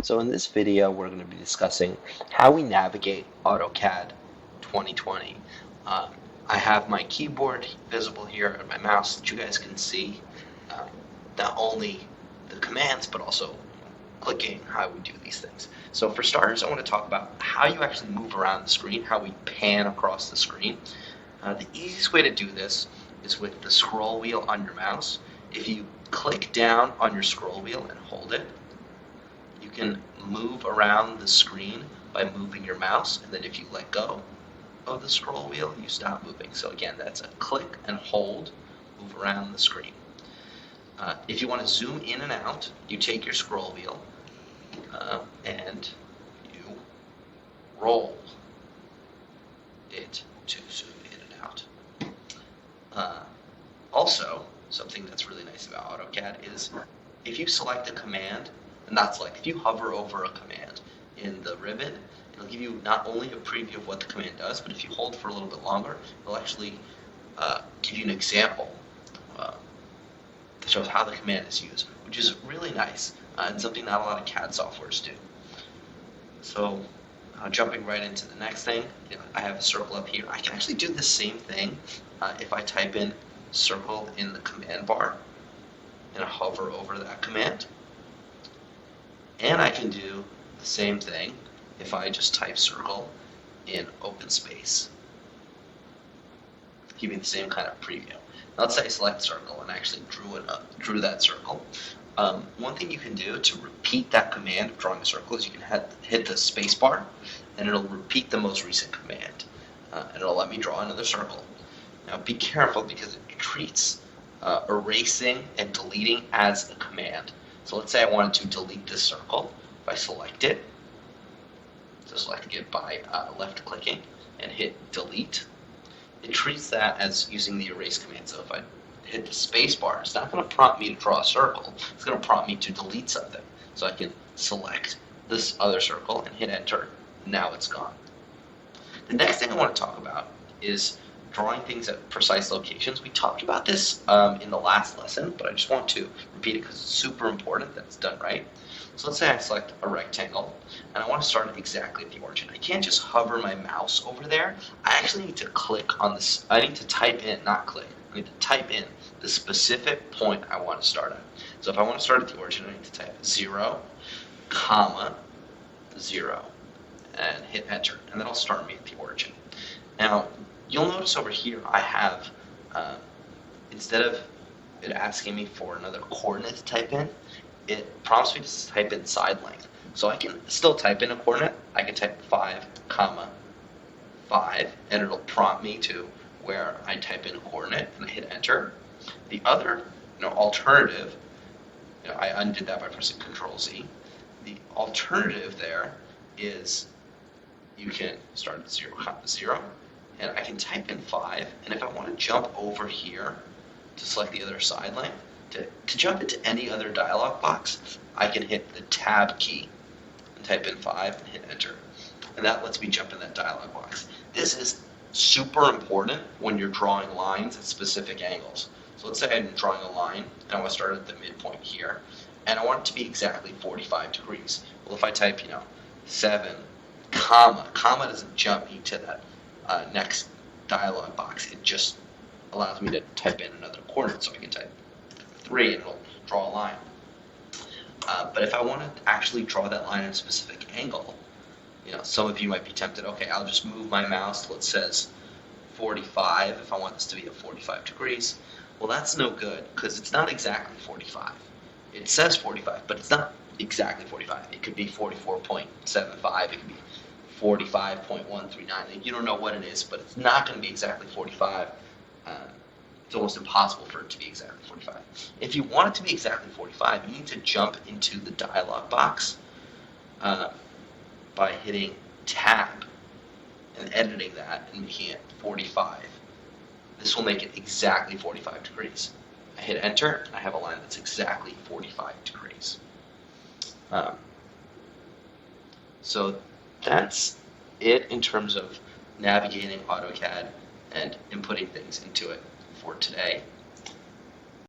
So in this video, we're going to be discussing how we navigate AutoCAD 2020. Um, I have my keyboard visible here and my mouse that you guys can see. Um, Not only the commands, but also clicking, how we do these things. So for starters, I want to talk about how you actually move around the screen, how we pan across the screen. The easiest way to do this is with the scroll wheel on your mouse. If you click down on your scroll wheel and hold it, you can move around the screen by moving your mouse, and then if you let go of the scroll wheel, you stop moving. So again, that's a click and hold, move around the screen. If you want to zoom in and out, you take your scroll wheel and you roll it to zoom in and out. Also, something that's really nice about AutoCAD is if you select a command, and that's like if you hover over a command in the ribbon, it'll give you not only a preview of what the command does, but if you hold for a little bit longer, it'll actually give you an example that shows how the command is used, which is really nice and something not a lot of CAD softwares do. So jumping right into the next thing, I have a circle up here. I can actually do the same thing if I type in circle in the command bar and I hover over that command. And I can do the same thing if I just type circle in open space, giving the same kind of preview. Now let's say I select circle and I actually drew that circle. One thing you can do to repeat that command of drawing a circle is you can hit the space bar and it'll repeat the most recent command and it'll let me draw another circle. Now be careful because it treats erasing and deleting as a command. So let's say I wanted to delete this circle. If I select it, so selecting it by left clicking and hit delete, it treats that as using the erase command. So if I hit the space bar, it's not going to prompt me to draw a circle. It's going to prompt me to delete something. So I can select this other circle and hit enter. Now it's gone. The next thing I want to talk about is drawing things at precise locations. We talked about this in the last lesson, but I just want to repeat it because it's super important that it's done right. So let's say I select a rectangle and I want to start exactly at the origin. I can't just hover my mouse over there. I actually need to click on this. I need to type in, not click. I need to type in the specific point I want to start at. So if I want to start at the origin, I need to type 0, comma, 0, and hit enter, and that'll start me at the origin. Now, you'll notice over here I have, instead of it asking me for another coordinate to type in, it prompts me to type in side length. So I can still type in a coordinate. I can type 5, comma, 5, and it'll prompt me to where I type in a coordinate and I hit enter. The other alternative, I undid that by pressing Control Z. The alternative there is you can start at 0, comma, 0, and I can type in 5, and if I want to jump over here to select the other side length, to jump into any other dialog box, I can hit the tab key and type in 5 and hit enter. And that lets me jump in that dialog box. This is super important when you're drawing lines at specific angles. So let's say I'm drawing a line and I want to start at the midpoint here, and I want it to be exactly 45 degrees. Well, if I type, 7, comma doesn't jump me to that next dialog box. It just allows me to type in another coordinate, so I can type 3 and it'll draw a line. But if I want to actually draw that line at a specific angle, some of you might be tempted, okay, I'll just move my mouse till it says 45 if I want this to be at 45 degrees. Well, that's no good because it's not exactly 45. It says 45, but it's not exactly 45. It could be 44.75, it could be 45.139. You don't know what it is, but it's not going to be exactly 45. It's almost impossible for it to be exactly 45. If you want it to be exactly 45, you need to jump into the dialog box by hitting tab and editing that and making it 45. This will make it exactly 45 degrees. I hit enter and I have a line that's exactly 45 degrees. So that's it in terms of navigating AutoCAD and inputting things into it for today.